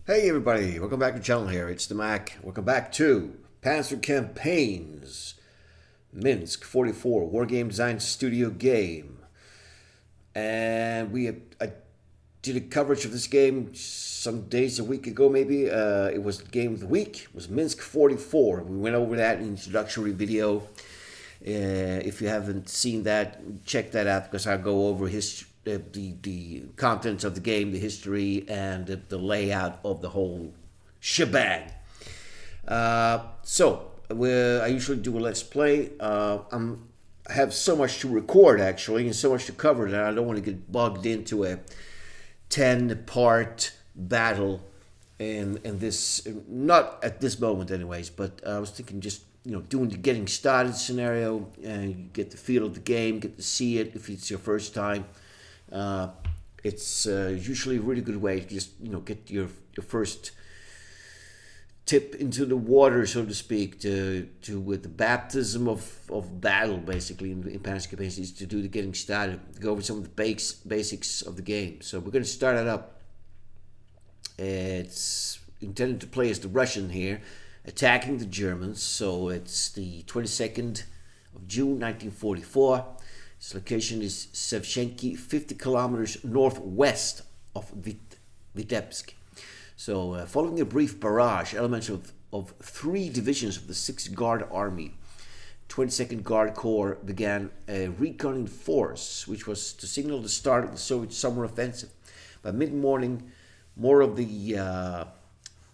Hey everybody, welcome back to the channel here. It's the Mac. Welcome back to Panzer Campaigns Minsk 44 Wargame Design Studio game. And I did a coverage of this game some days, a week ago maybe. It was the game of the week. It was Minsk 44. We went over that in the introductory video. If you haven't seen that, check that out because I'll go over the contents of the game, the history, and the layout of the whole shebang. I usually do a let's play. I have so much to record actually, and so much to cover that I don't want to get bogged into a 10-part battle and this, not at this moment anyways, but I was thinking just doing the getting started scenario, and you get the feel of the game, get to see it if it's your first time. It's usually a really good way to just get your first tip into the water, so to speak, to with the baptism of battle, basically in Panzer Campaigns, is to do the getting started, go over some of the basics of the game. So we're going to start it up. It's intended to play as the Russian here, attacking the Germans. So it's the 22nd of June 1944. Its location is Sevchenki, 50 kilometers northwest of Vitebsk. So following a brief barrage, elements of 3 divisions of the 6th Guard Army, 22nd Guard Corps, began a reconning force, which was to signal the start of the Soviet summer offensive. By mid-morning, more of the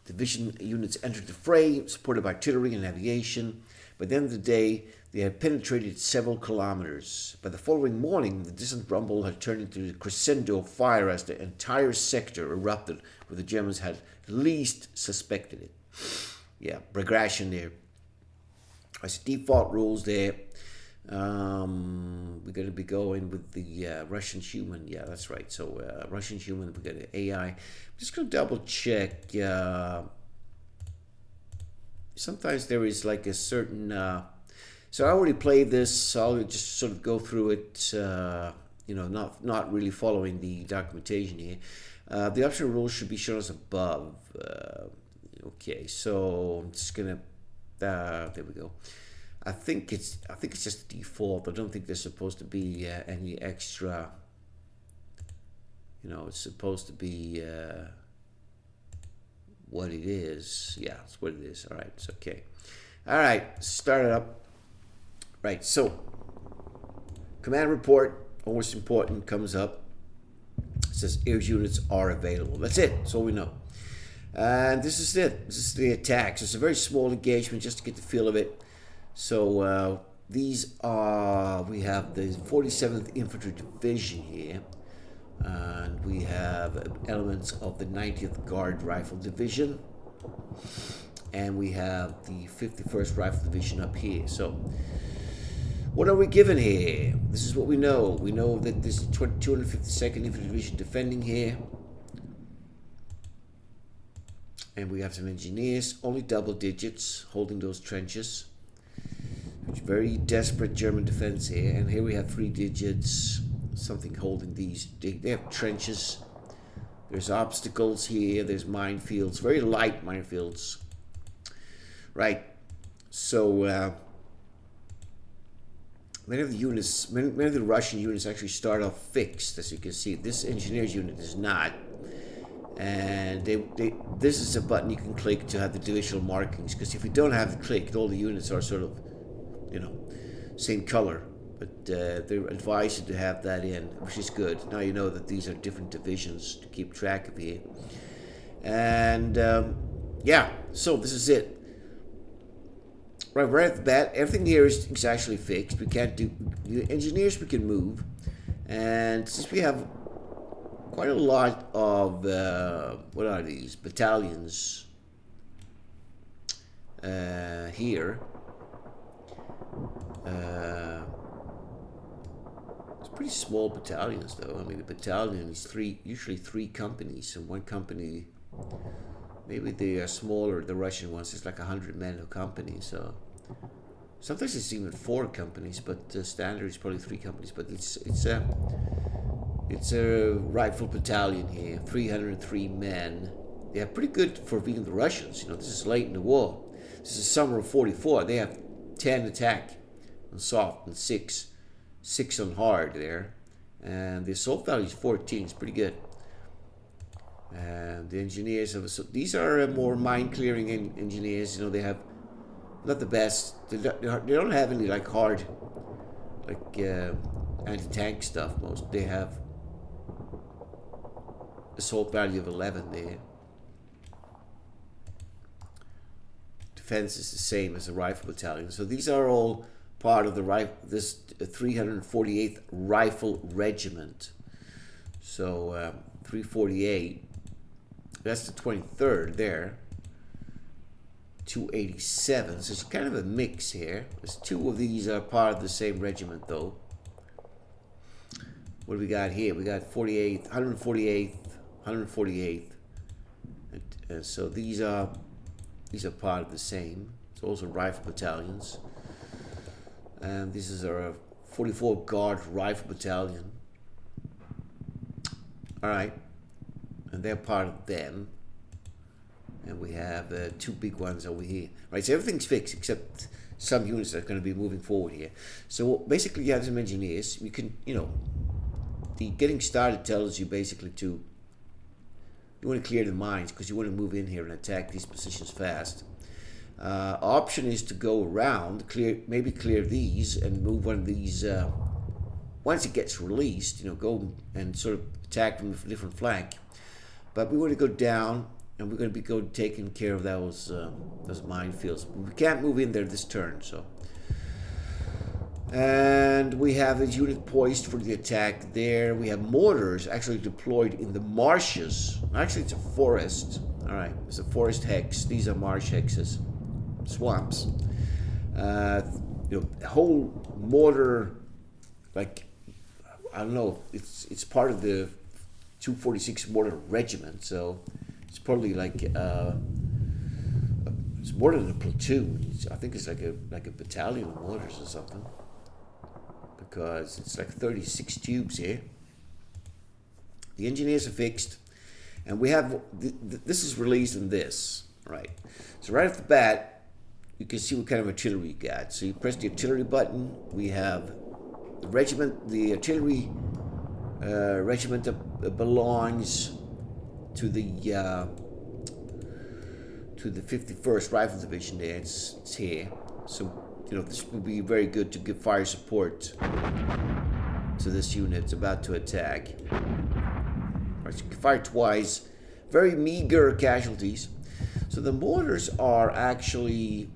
division units entered the fray, supported by artillery and aviation. By the end of the day, they had penetrated several kilometers. By the following morning, the distant rumble had turned into a crescendo of fire as the entire sector erupted where the Germans had least suspected it. Yeah, progression there. As default rules there, we're going to be going with the Russian human. Yeah, that's right. So Russian human, we got the AI. I'm just going to double check. Sometimes there is like a certain... so I already played this, so I'll just sort of go through it, not really following the documentation here. The optional rules should be shown as above. Okay, so I'm just gonna... there we go. I think it's just the default. I don't think there's supposed to be any extra. It's supposed to be what it is. Yeah, it's what it is. All right, it's okay. All right, start it up. Right, so command report, always important, comes up. It says air units are available. That's it. That's all we know. And this is it. This is the attack. So it's a very small engagement just to get the feel of it. So these are, we have the 47th Infantry Division here, and we have elements of the 90th Guard Rifle Division, and we have the 51st Rifle Division up here. So what are we given here? This is what we know. We know that this is 252nd Infantry Division defending here, and we have some engineers, only double digits, holding those trenches. Very desperate German defense here, and here we have 3 digits, something holding these. They have trenches. There's obstacles here. There's minefields, very light minefields. Right. So many of the Russian units actually start off fixed, as you can see. This engineer's unit is not. And this is a button you can click to have the divisional markings, because if you don't have it clicked, all the units are sort of same color, but they're advised you to have that in, which is good. Now you know that these are different divisions to keep track of here. And yeah, so this is it. Right off the bat, everything here is actually fixed. We can't do the engineers. We can move, and since we have quite a lot of what are these battalions here. It's pretty small battalions, though. I mean, the battalion is usually three companies, and one company, maybe they are smaller. The Russian ones, it's like 100 men a company. So sometimes it's even 4 companies, but the standard is probably 3 companies. But it's a rifle battalion here, 303 men. They are pretty good for beating the Russians. You know, this is late in the war. This is summer of 44. They have 10 attack on soft and 6 on hard there. And the assault value is 14. It's pretty good. And the engineers have, so these are more mine clearing engineers. You know, they have not the best. They don't have any like hard, like anti-tank stuff. Most they have assault value of 11 there. Defense is the same as the rifle battalion. So these are all part of the this 348th Rifle Regiment. So 348. That's the 23rd there. 287. So it's kind of a mix here. There's 2 of these are part of the same regiment though. What do we got here? We got 48th, 148th, 148th. And so these are part of the same. It's also rifle battalions. And this is our 44 Guard Rifle Battalion. Alright. And they're part of them. And we have 2 big ones over here. Right, so everything's fixed except some units that are going to be moving forward here. So basically you have some engineers. You can, you know, the getting started tells you basically you want to clear the mines because you want to move in here and attack these positions fast. Option is to go around, maybe clear these and move one of these. Once it gets released, you know, go and sort of attack from a different flank. But we want to go down, and we're going to be taking care of those minefields. We can't move in there this turn, so. And we have a unit poised for the attack there. We have mortars actually deployed in the marshes. Actually, it's a forest. All right, it's a forest hex. These are marsh hexes, swamps. You know, whole mortar, like, I don't know. It's part of the 246 Mortar Regiment, so it's probably like it's more than a platoon. I think it's like a battalion of mortars or something, because it's like 36 tubes here. The engineers are fixed, and we have this is released in this, right? So right off the bat, you can see what kind of artillery you got. So you press the artillery button. We have the regiment, the artillery regiment that belongs to the 51st Rifle Division. There, it's here. So you know this would be very good to give fire support to this unit. It's about to attack. Right, so you can fire twice. Very meager casualties. So the mortars are actually,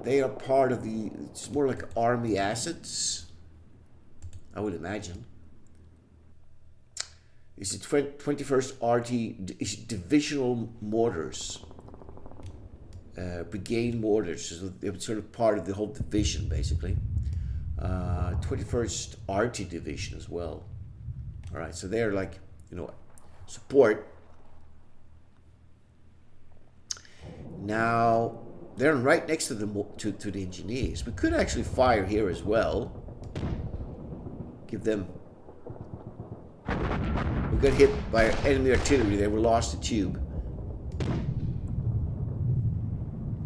they are part of the, it's more like army assets, I would imagine. It's the 21st RT, it's divisional mortars, brigade mortars, so they're sort of part of the whole division, basically. 21st RT division as well. All right, so they're like, you know, support. Now, they're right next to the engineers. We could actually fire here as well. Give them. We got hit by enemy artillery there. We lost the tube.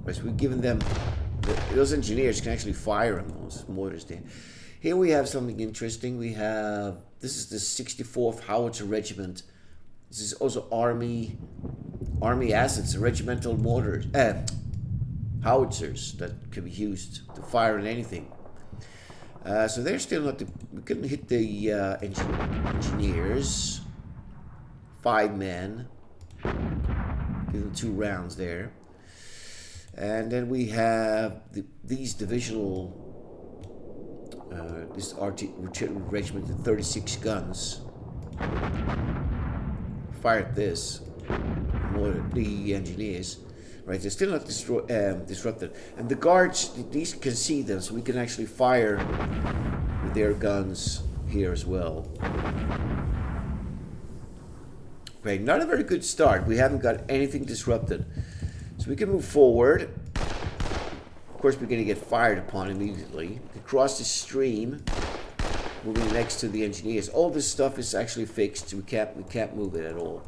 Right, so we've given them. Those engineers can actually fire on those mortars there. Here we have something interesting. We have, this is the 64th Howitzer Regiment. This is also army assets, regimental mortars, howitzers that can be used to fire on anything. So they're still not, we couldn't hit the engineers. 5 men. Give them 2 rounds there. And then we have these divisional, this artillery regiment with 36 guns. Fired this. The engineers, right? They're still not disrupted, and the guards, these can see them, so we can actually fire with their guns here as well. Right, not a very good start. We haven't got anything disrupted, so we can move forward. Of course, we're going to get fired upon immediately. We cross the stream, moving next to the engineers. All this stuff is actually fixed. So we can't move it at all.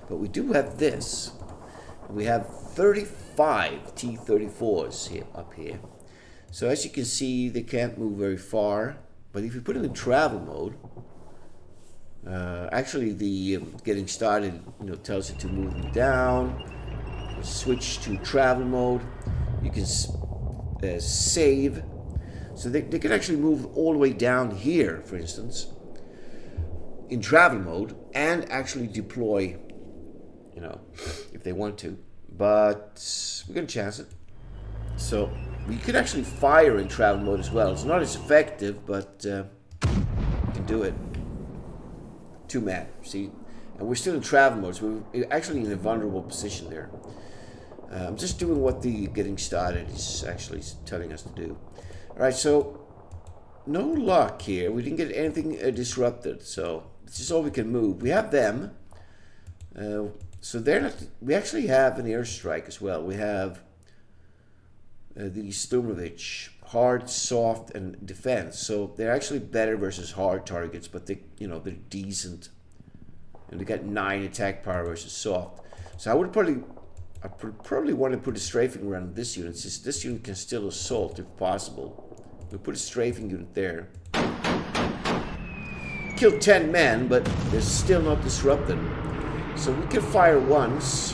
But we do have this. We have 35 T-34s here, up here. So as you can see, they can't move very far. But if you put them in travel mode, actually the getting started, tells you to move them down. Switch to travel mode. You can save. So they can actually move all the way down here, for instance, in travel mode, and actually deploy, if they want to. But we're going to chance it. So we could actually fire in travel mode as well. It's not as effective, but you can do it. 2-man, see? And we're still in travel mode, so we're actually in a vulnerable position there. I'm just doing what the getting started is actually telling us to do. Alright, so no luck here. We didn't get anything disrupted, so this is all we can move. We have them. So they're not. We actually have an airstrike as well. We have the Sturmovich, hard, soft, and defense. So they're actually better versus hard targets, but they're decent. And they got 9 attack power versus soft. So I would probably want to put a strafing around this unit, since this unit can still assault if possible. We'll put a strafing unit there. Killed 10 men, but they're still not disrupted. So we can fire once.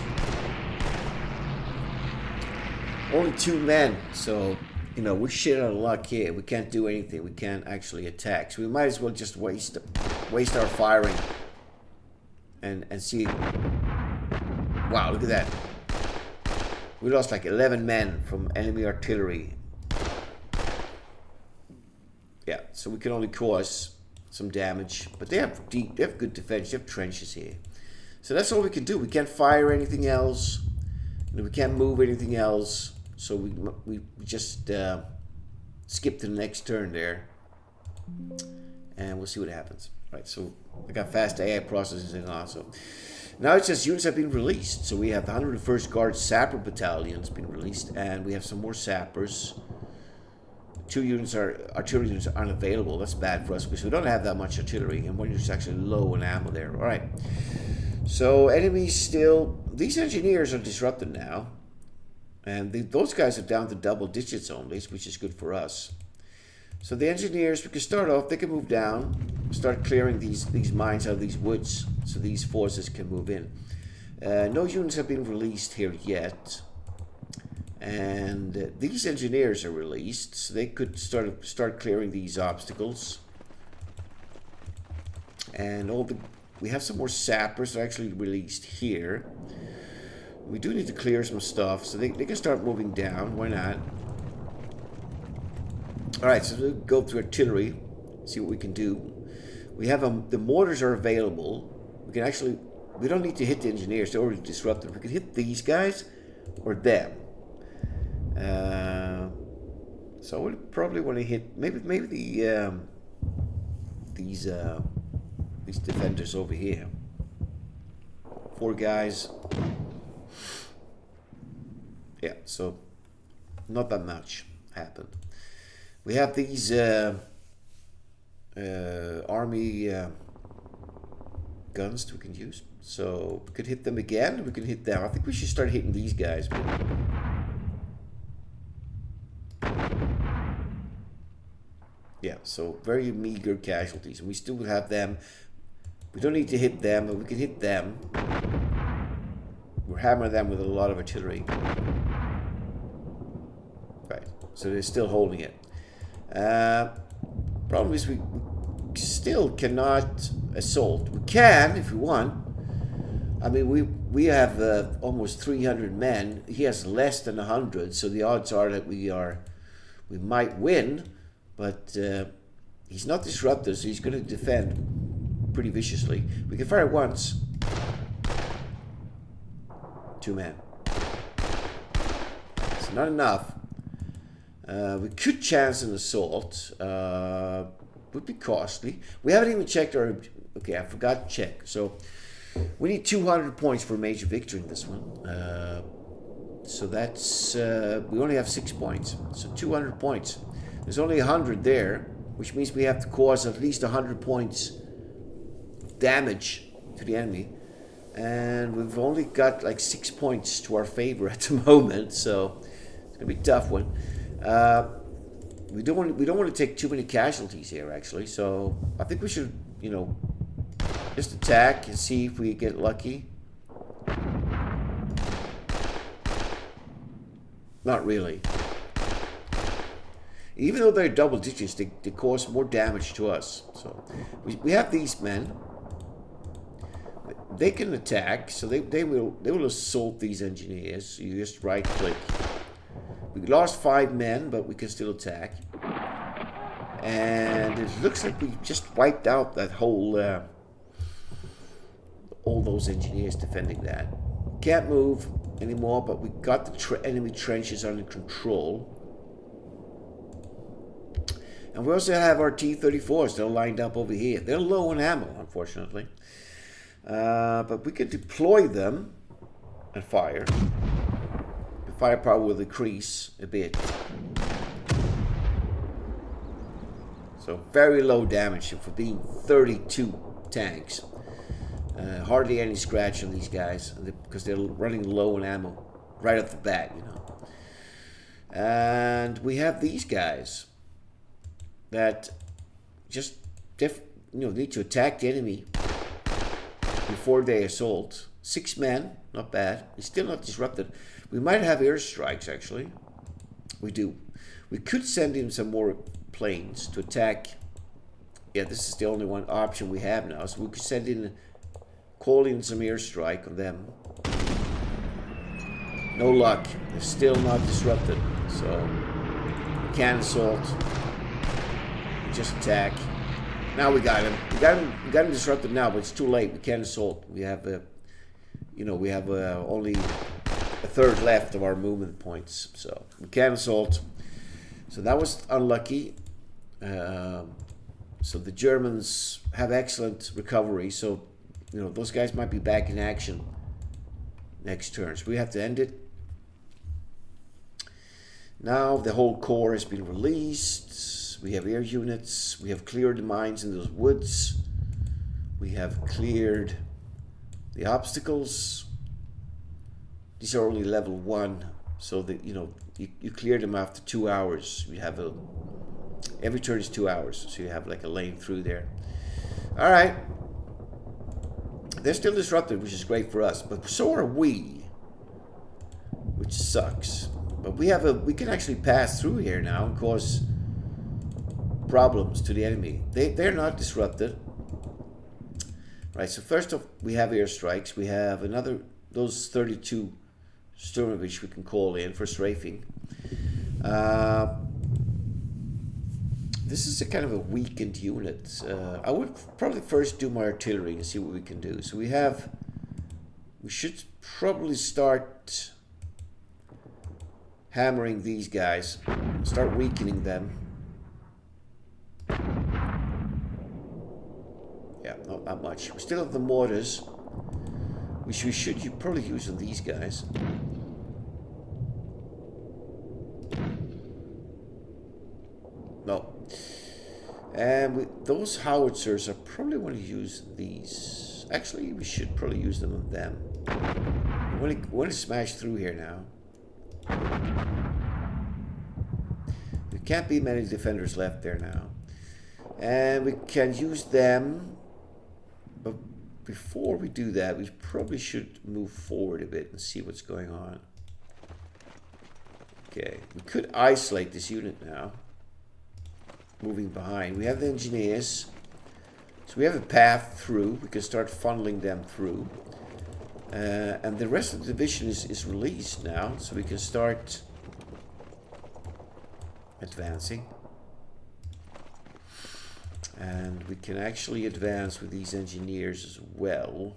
Only 2 men, so we're shit out of luck here. We can't do anything. We can't actually attack. So we might as well just waste our firing and see. Wow, look at that. We lost like 11 men from enemy artillery. Yeah, so we can only cause some damage, but they have good defense. They have trenches here. So that's all we can do. We can't fire anything else. We can't move anything else. So we just skip to the next turn there, and we'll see what happens. Right. So I got fast AI processing also. Now it says units have been released. So we have the 101st Guard Sapper Battalion has been released, and we have some more sappers. 2 units artillery units aren't available. That's bad for us because we don't have that much artillery, and 1 unit's actually low on ammo there. All right. So enemies still. These engineers are disrupted now, and those guys are down to double digits only, which is good for us. So the engineers, we can start off. They can move down, start clearing these mines out of these woods, so these forces can move in. No units have been released here yet, and these engineers are released, so they could start clearing these obstacles. And we have some more sappers actually released here. We do need to clear some stuff, so they can start moving down. Why not? Alright, so we'll go through artillery, see what we can do. We have the mortars are available. We can actually, we don't need to hit the engineers, they're already disrupted. We can hit these guys or them. So I would probably want to hit maybe these defenders over here. 4 guys. Yeah, so not that much happened. We have these army guns that we can use. So we could hit them again. We can hit them. I think we should start hitting these guys. Yeah, so very meager casualties. And we still have them. We don't need to hit them, but we can hit them. We're hammering them with a lot of artillery. Right, so they're still holding it. Problem is we still cannot assault. We can if we want. I mean, we have almost 300 men. He has less than 100, so the odds are that we might win, but he's not disrupted, so he's going to defend pretty viciously. We can fire once. 2 men. It's not enough. We could chance an assault. Would be costly. We haven't even checked our. Okay, I forgot to check. So we need 200 points for a major victory in this one. So that's we only have 6 points. So 200 points. There's only 100 there, which means we have to cause at least 100 points damage to the enemy. And we've only got like 6 points to our favor at the moment, so it's gonna be a tough one. We don't want to take too many casualties here, actually. So I think we should, you know, just attack and see if we get lucky. Not really. Even though they're double digits, they cause more damage to us. So we have these men. They can attack, so they will assault these engineers. You just right click. We lost 5 men, but we can still attack. And it looks like we just wiped out that whole all those engineers defending that. Can't move anymore, but we got the enemy trenches under control. And we also have our T-34s. They're lined up over here. They're low on ammo, unfortunately. But we can deploy them and fire. The firepower will decrease a bit. So very low damage for being 32 tanks. Hardly any scratch on these guys because they're running low on ammo right off the bat, you know. And we have these guys that just need to attack the enemy before they assault. 6 men, not bad. It's still not disrupted. We might have airstrikes, actually. We do. We could send in some more planes to attack. Yeah, this is the only one option we have now. So we could send in, call in some airstrike on them. No luck. They're still not disrupted. So we can assault. We just attack. Now we got him. We got him disrupted now, but it's too late. We can't assault. We have only a third left of our movement points, so we can't assault. So that was unlucky. So the Germans have excellent recovery. So those guys might be back in action next turn. So we have to end it. Now the whole corps has been released. We have air units. We have cleared the mines in those woods. We have cleared the obstacles. These are only level 1, so that you clear them after 2 hours. You have every turn is 2 hours, so you have like a lane through there. All right, they're still disrupted, which is great for us, but so are we, which sucks. But we can actually pass through here now and cause problems to the enemy. They're not disrupted. Right, so first off, we have airstrikes. We have those 32 Sturmovich we can call in for strafing. This is a kind of a weakened unit. I would probably first do my artillery and see what we can do. So we should probably start hammering these guys, start weakening them. Yeah, not that much. We still have the mortars, which we should probably use on these guys. No. And those howitzers, I probably want to use these. Actually, we should probably use them on them. We want to smash through here now. There can't be many defenders left there now. And we can use them. But before we do that, we probably should move forward a bit and see what's going on. Okay, we could isolate this unit now. Moving behind. We have the engineers. So we have a path through. We can start funneling them through. And the rest of the division is released now. So we can start advancing. And we can actually advance with these engineers as well.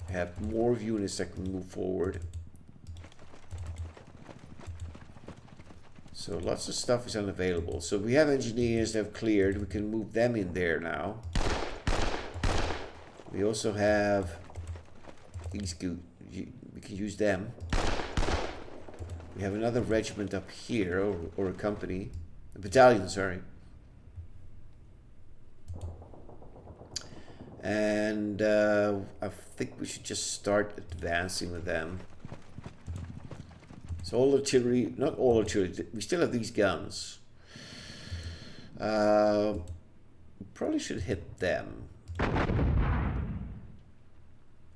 Have more units that can move forward. So lots of stuff is unavailable. So we have engineers that have cleared. We can move them in there now. We also have these. We can use them. We have another regiment up here, or a company, a battalion, sorry. And I think we should just start advancing with them. So all artillery, not all artillery, we still have these guns. We probably should hit them.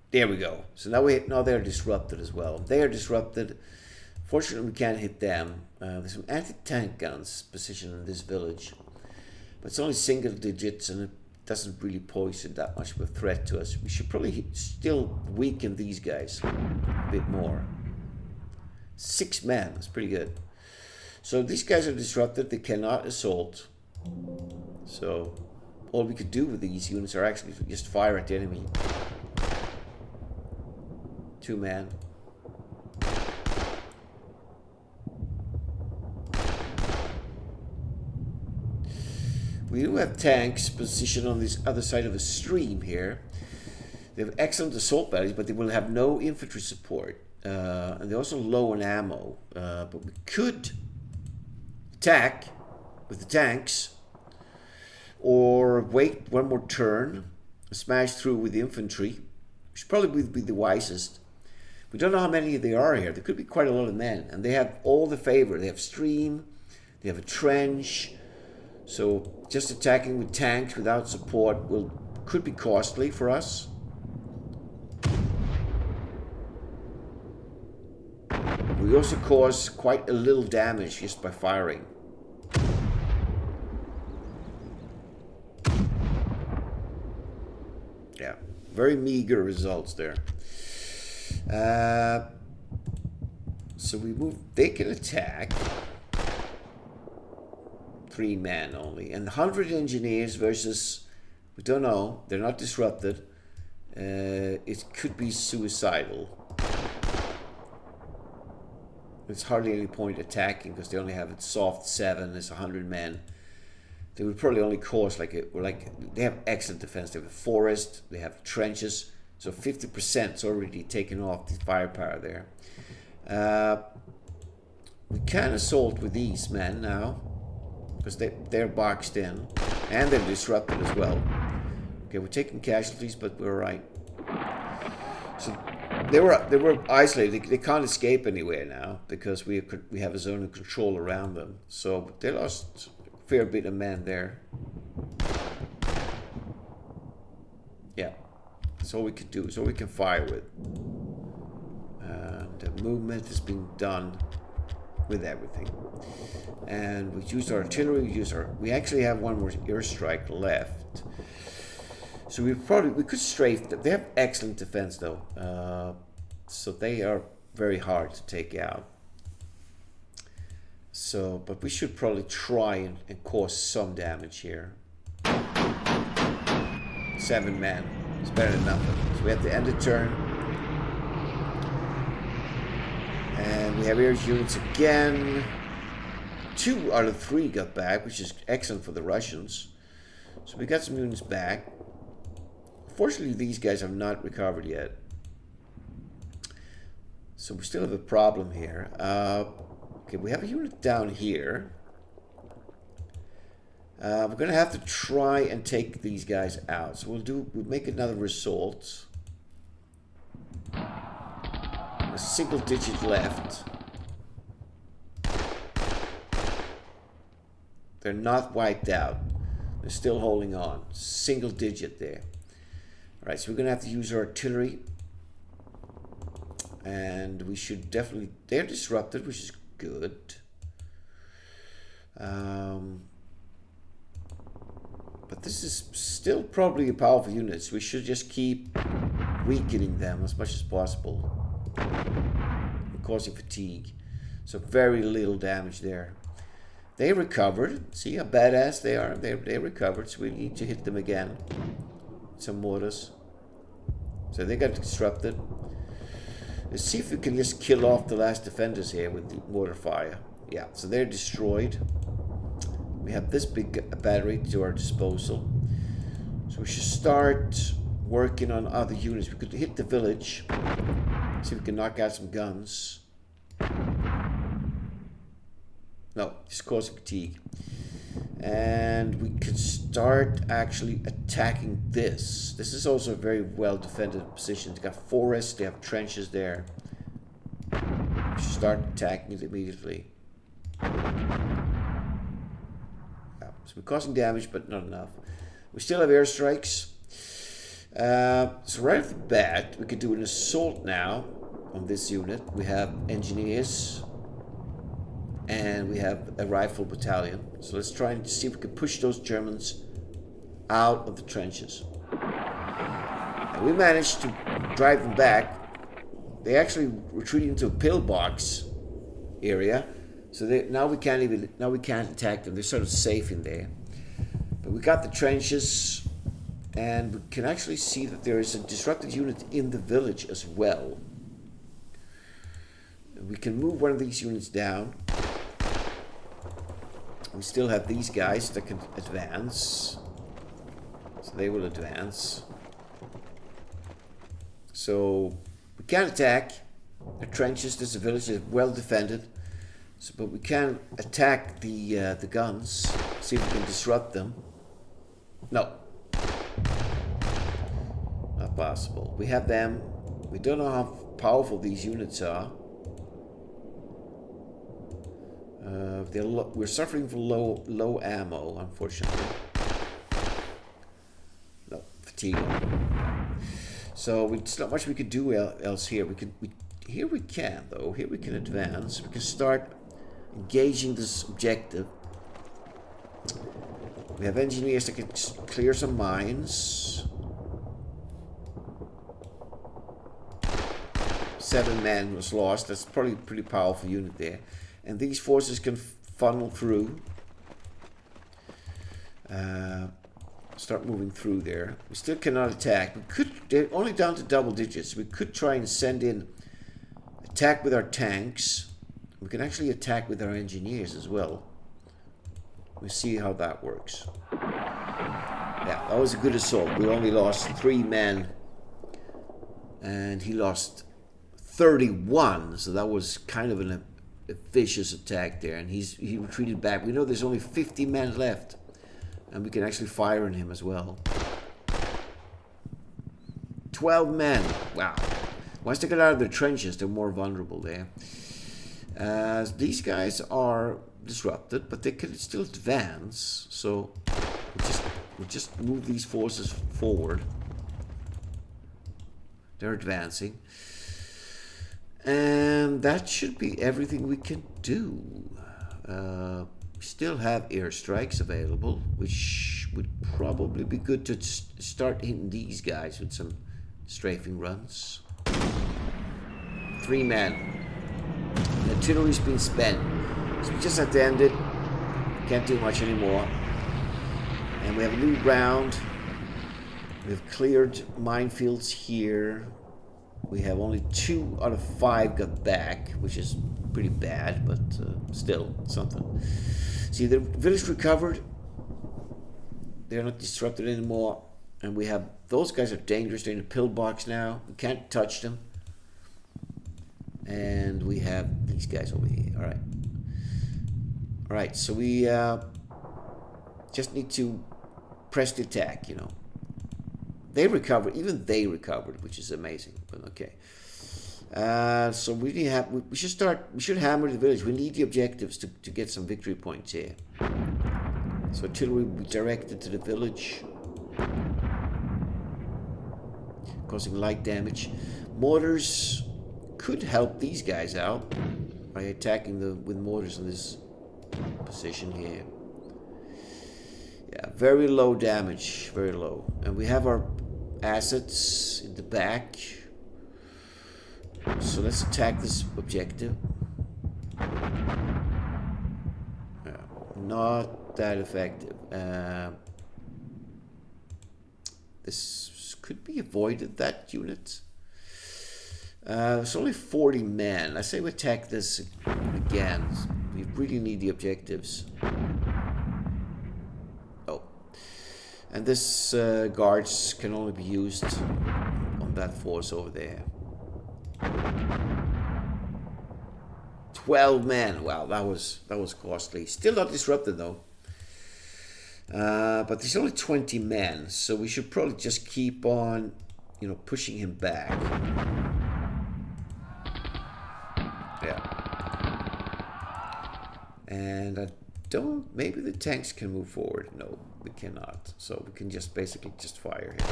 There we go. So now they're disrupted as well. They are disrupted. Fortunately, we can't hit them. There's some anti-tank guns positioned in this village, but it's only single digits and it doesn't really pose that much of a threat to us. We should probably still weaken these guys a bit more. 6 men, that's pretty good. So these guys are disrupted. They cannot assault. So all we could do with these units are actually just fire at the enemy. 2 men. We do have tanks positioned on this other side of a stream here. They have excellent assault batteries, but they will have no infantry support. And they're also low on ammo. But we could attack with the tanks, or wait one more turn, smash through with the infantry, which probably would be the wisest. We don't know how many there are here. There could be quite a lot of men, and they have all the favor. They have stream, they have a trench. So just attacking with tanks without support could be costly for us. We also cause quite a little damage just by firing. Yeah, very meager results there. So we move. They can attack. 3 men only, and 100 engineers versus, we don't know. They're not disrupted. It could be suicidal. There's hardly any point attacking because they only have a soft 7. It's 100 men. They would probably only cause they have excellent defense. They have a forest. They have trenches. So 50% is already taken off the firepower there. We can assault with these men now because they're boxed in and they're disrupted as well. Okay, we're taking casualties, but we're right. So they were isolated. They can't escape anywhere now because we have a zone of control around them. So they lost a fair bit of men there. Yeah, that's all we could do. It's all we can fire with. The movement has been done with everything, and we used our artillery. We actually have one more airstrike left. So we could strafe them. They have excellent defense though, so they are very hard to take out. So, but we should probably try and cause some damage here. 7 men. It's better than nothing. So we have to end the turn. And we have air units again. 2 out of 3 got back, which is excellent for the Russians. So we got some units back. Fortunately, these guys have not recovered yet. So we still have a problem here. Okay, we have a unit down here. We're going to have to try and take these guys out. So we'll make another assault. A single digit left. They're not wiped out. They're still holding on. Single digit there. Alright, so we're going to have to use our artillery. And we should definitely... They're disrupted, which is good. But this is still probably a powerful unit, so we should just keep weakening them as much as possible. And causing fatigue. So very little damage there. They recovered. See how badass they are? They recovered, so we need to hit them again. Some mortars. So they got disrupted. Let's see if we can just kill off the last defenders here with the mortar fire. Yeah, so they're destroyed. We have this big battery to our disposal. So we should start working on other units. We could hit the village. See if we can knock out some guns. No, just causing fatigue. And we can start actually attacking this. This is also a very well defended position. They got forests, they have trenches there. We should start attacking it immediately. Yeah, so we're causing damage, but not enough. We still have airstrikes. So right off the bat, we could do an assault now on this unit. We have engineers and we have a rifle battalion. So let's try and see if we can push those Germans out of the trenches. And we managed to drive them back. They actually retreated into a pillbox area. So now we can't attack them. They're sort of safe in there. But we got the trenches, and we can actually see that there is a disrupted unit in the village as well. We can move one of these units down. We still have these guys that can advance. So they will advance. So we can't attack the trenches. This village is well defended. So, but we can attack the guns. See if we can disrupt them. No. Not possible. We have them. We don't know how powerful these units are. We're suffering from low ammo, unfortunately. No, fatigue. So there's not much we could do else here. Here we can though. Here we can advance. We can start engaging this objective. We have engineers that can clear some mines. 7 men was lost. That's probably a pretty powerful unit there. And these forces can funnel through. Start moving through there. We still cannot attack. They're only down to double digits. We could try and send in attack with our tanks. We can actually attack with our engineers as well. We'll see how that works. Yeah, that was a good assault. We only lost 3 men. And he lost 31. So that was kind of a vicious attack there. And he retreated back. We know there's only 50 men left. And we can actually fire on him as well. 12 men. Wow. Once they get out of their trenches, they're more vulnerable there. These guys are disrupted, but they can still advance. So we just move these forces forward. They're advancing. And that should be everything we can do. We still have airstrikes available, which would probably be good to start hitting these guys with some strafing runs. 3 men. The artillery's been spent. So we just have to end it. Can't do much anymore. And we have a new round. We've cleared minefields here. We have only 2 out of 5 got back, which is pretty bad, but still something. See, the village recovered. They're not disrupted anymore. And we have, those guys are dangerous. They're in a pillbox now. We can't touch them. And we have these guys over here. All right. All right, so we just need to press the attack, you know. They recovered, even they recovered, which is amazing, but okay. So we should hammer the village. We need the objectives to get some victory points here. So artillery will be directed to the village, causing light damage. Mortars could help these guys out by attacking them with mortars in this position here. Yeah, very low damage, very low. And we have our assets in the back. So let's attack this objective. Not that effective. This could be avoided, that unit. It's only 40 men. I say we attack this again. We really need the objectives. Oh. And this guards can only be used on that force over there. 12 men. Wow, that was costly. Still not disrupted though. But there's only 20 men, so we should probably just keep on, you know, pushing him back. Yeah. And I don't, maybe the tanks can move forward. No, we cannot. So we can just basically just fire him.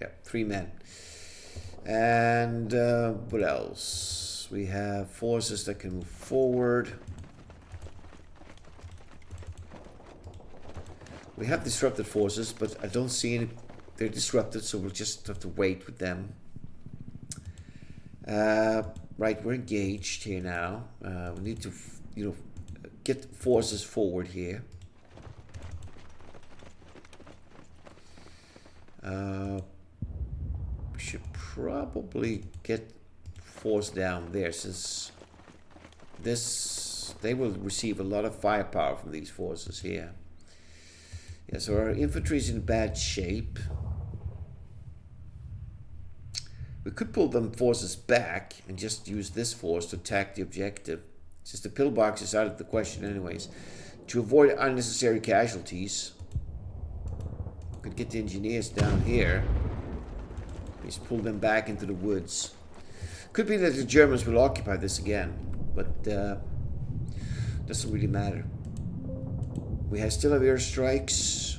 Yeah, 3 men. And what else? We have forces that can move forward. We have disrupted forces, but I don't see any. They're disrupted, so we'll just have to wait with them. Right, we're engaged here now. We need to, you know, get forces forward here. We should probably get force down there, since they will receive a lot of firepower from these forces here. Yeah, so our infantry is in bad shape. We could pull them forces back and just use this force to attack the objective. Since the pillbox is out of the question anyways. To avoid unnecessary casualties, we could get the engineers down here. Just pull them back into the woods. Could be that the Germans will occupy this again, but doesn't really matter. We still have airstrikes.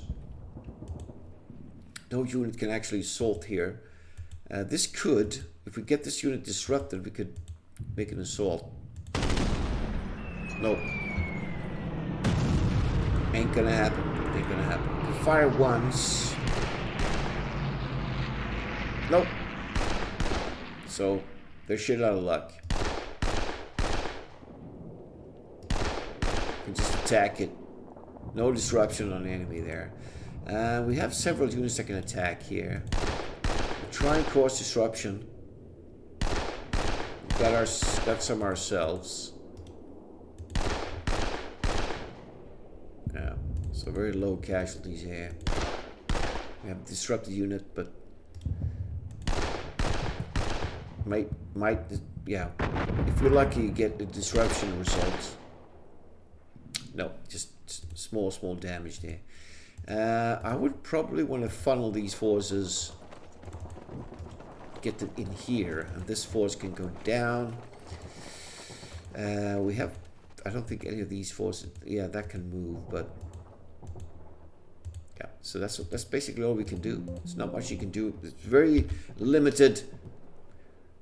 No unit can actually assault here. This could, if we get this unit disrupted, we could make an assault. Nope. Ain't gonna happen. Ain't gonna happen. We fire once. Nope. So, they're shit out of luck. We can just attack it. No disruption on the enemy there. We have several units that can attack here. We'll try and cause disruption. We've got some ourselves. Yeah, so very low casualties here. We have a disrupted unit, but yeah. If you're lucky, you get a disruption result. No, just small damage there. I would probably want to funnel these forces, get them in here, and this force can go down. We have, I don't think any of these forces, yeah, that can move, but yeah, so that's basically all we can do. There's not much you can do. It's very limited.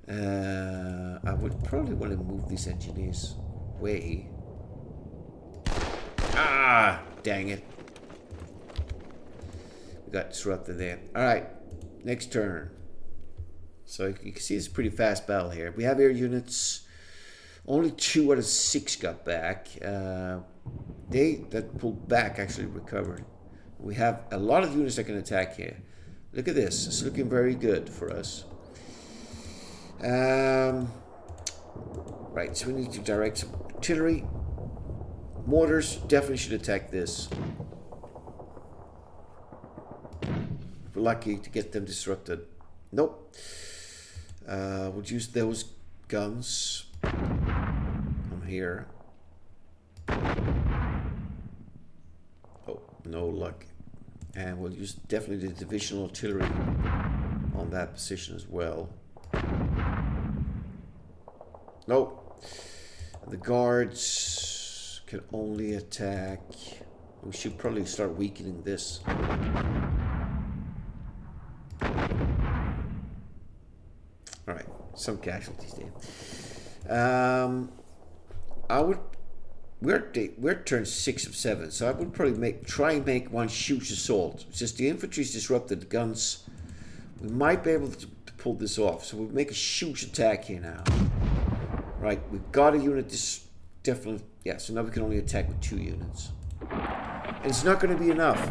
I would probably want to move these engineers away. Ah, dang it. We got disrupted there. Alright, next turn. So you can see it's a pretty fast battle here. We have air units. Only 2 out of 6 got back. They that pulled back actually recovered. We have a lot of units that can attack here. Look at this. It's looking very good for us. Right, so we need to direct some artillery. Mortars definitely should attack this. We're lucky to get them disrupted. Nope. We'll use those guns from here. Oh, no luck. And we'll use definitely the divisional artillery on that position as well. Nope. The guards can only attack. We should probably start weakening this. Alright, some casualties there. I would. We're turn 6 of 7, so I would probably try and make one huge assault. Since the infantry's disrupted the guns, we might be able to pull this off. So we'll make a huge attack here now. Right, we've got a unit definitely. Yeah, so now we can only attack with 2 units. And it's not going to be enough.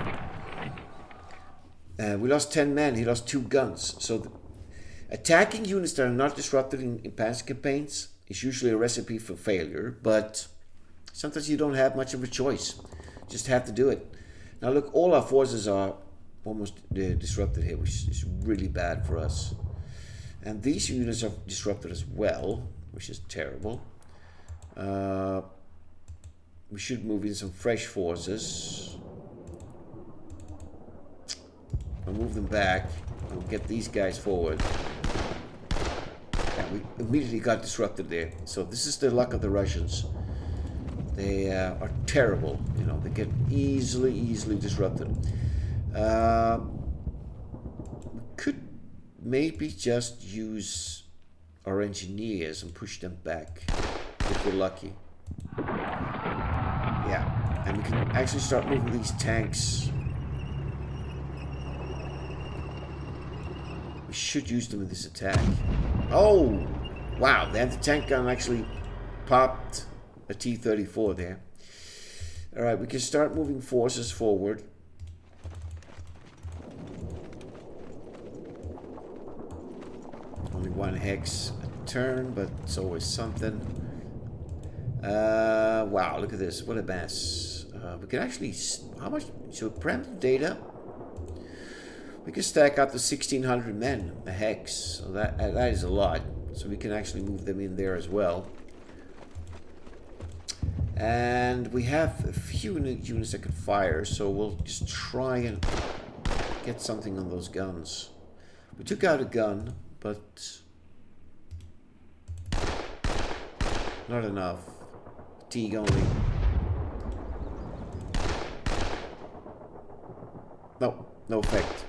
We lost 10 men, he lost 2 guns. So attacking units that are not disrupted in Panzer campaigns is usually a recipe for failure, but sometimes you don't have much of a choice. You just have to do it. Now look, all our forces are almost disrupted here, which is really bad for us. And these units are disrupted as well, which is terrible. we should move in some fresh forces. I'll move them back. We'll get these guys forward. And we immediately got disrupted there. So this is the luck of the Russians. They are terrible. You know, they get easily disrupted. We could maybe just use our engineers and push them back if we're lucky. Yeah, and we can actually start moving these tanks. We should use them in this attack. Oh, wow, the anti-tank gun actually popped a T-34 there. Alright, we can start moving forces forward. Only one hex a turn, but it's always something. Wow, look at this. What a mess. We can actually... How much? So, parameter data. We can stack up to 1,600 men a hex. So that is a lot. So we can actually move them in there as well. And we have a few units that can fire. So we'll just try and get something on those guns. We took out a gun, but... not enough. Fatigue only. No, no effect.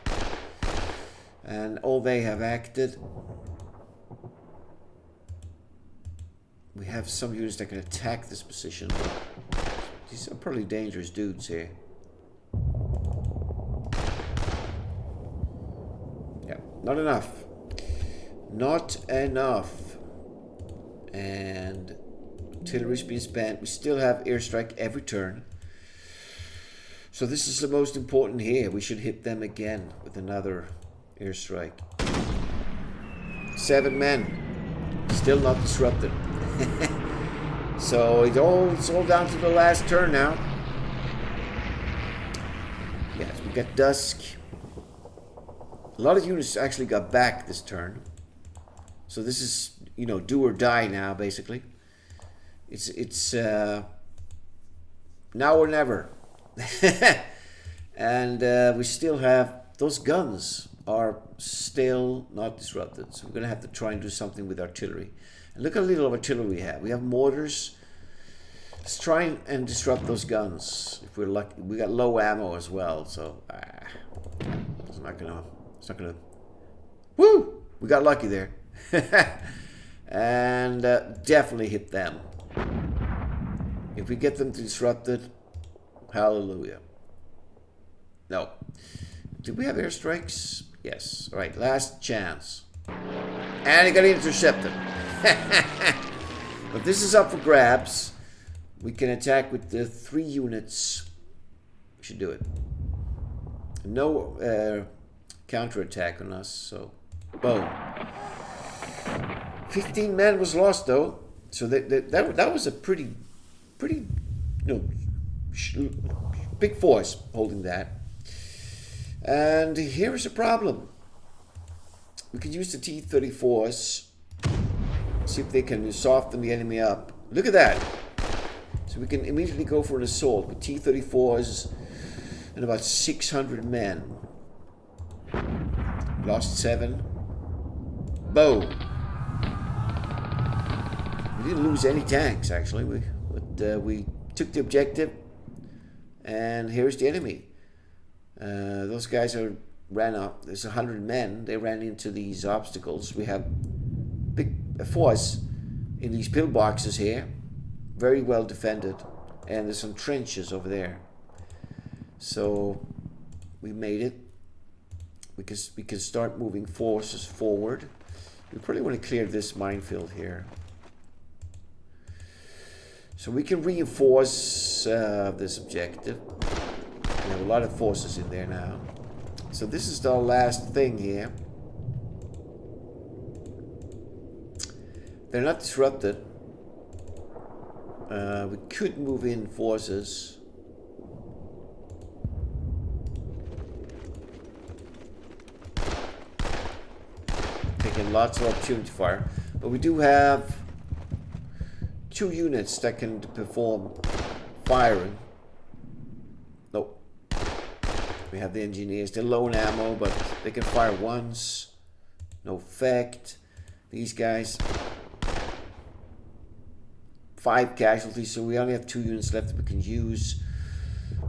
And all they have acted. We have some units that can attack this position. But these are probably dangerous dudes here. Yeah, not enough. Not enough. And artillery's been spent. We still have airstrike every turn. So this is the most important here. We should hit them again with another airstrike. 7 men. Still not disrupted. So it's all down to the last turn now. Yes, we got dusk. A lot of units actually got back this turn. So this is, you know, do or die now, basically. It's now or never. And we still have those guns are still not disrupted, so we're gonna have to try and do something with artillery. And look how little artillery we have. We have mortars. Let's try and disrupt those guns if we're lucky. We got low ammo as well, so it's not gonna. Woo! We got lucky there. And definitely hit them. If we get them disrupted, hallelujah. No. Do we have airstrikes? Yes. All right, last chance. And it got intercepted. But this is up for grabs. We can attack with the 3 units. We should do it. No counterattack on us, so boom. 15 men was lost though, so that was a pretty, you know, big force holding that. And here is a problem. We could use the T-34s, see if they can soften the enemy up. Look at that. So we can immediately go for an assault with T-34s and about 600 men. Lost 7. Boom. We didn't lose any tanks actually. We took the objective, and here's the enemy. Those guys ran up. There's 100 men. They ran into these obstacles. We have big force in these pillboxes here, very well defended, and there's some trenches over there. So we made it. We can start moving forces forward. We probably want to clear this minefield here, so we can reinforce this objective. We have a lot of forces in there now. So this is the last thing here. They're not disrupted. We could move in forces. Taking lots of opportunity fire. But we do have 2 units that can perform firing. Nope. We have the engineers. They're low on ammo, but they can fire once. No effect. These guys. 5 casualties, so we only have 2 units left that we can use.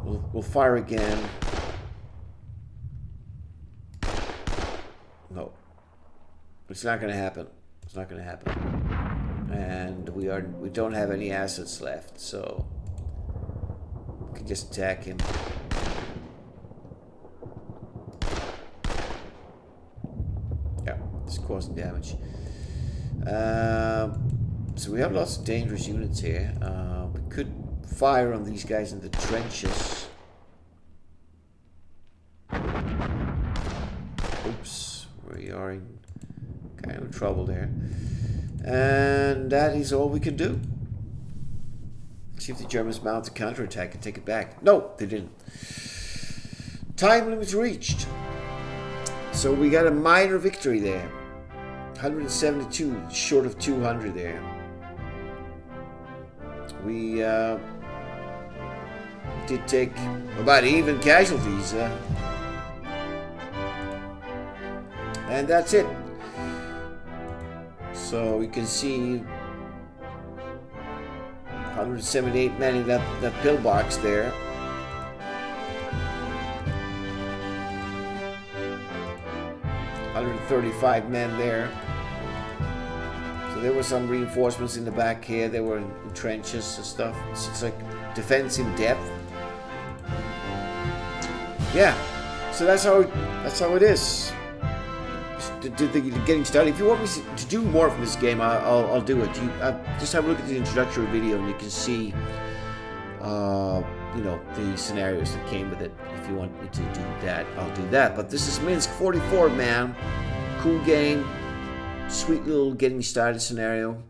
We'll fire again. No. It's not going to happen. It's not going to happen. And we don't have any assets left, so we can just attack him. Yeah, it's causing damage. So we have lots of dangerous units here. We could fire on these guys in the trenches. Oops, we are in kind of trouble there. And that is all we can do. See if the Germans mount a counterattack and take it back. No, they didn't. Time limit reached. So we got a minor victory there. 172, short of 200 there. We did take about even casualties. And that's it. So you can see 178 men in that pillbox there. $135 men there. So there were some reinforcements in the back here. They were in trenches and stuff. It's like defense in depth. Yeah. So that's how it is. Getting started. If you want me to do more from this game, I'll do it. Just have a look at the introductory video, and you can see, you know, the scenarios that came with it. If you want me to do that, I'll do that. But this is Minsk 44, man. Cool game. Sweet little getting started scenario.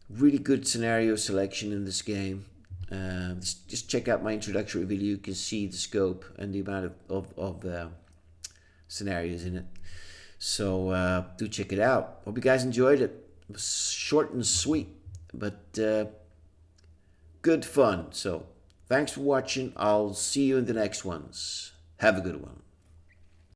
Really good scenario selection in this game. Just check out my introductory video. You can see the scope and the amount of scenarios in it. So do check it out. Hope you guys enjoyed it. It was short and sweet, but good fun. So thanks for watching. I'll see you in the next ones. Have a good one.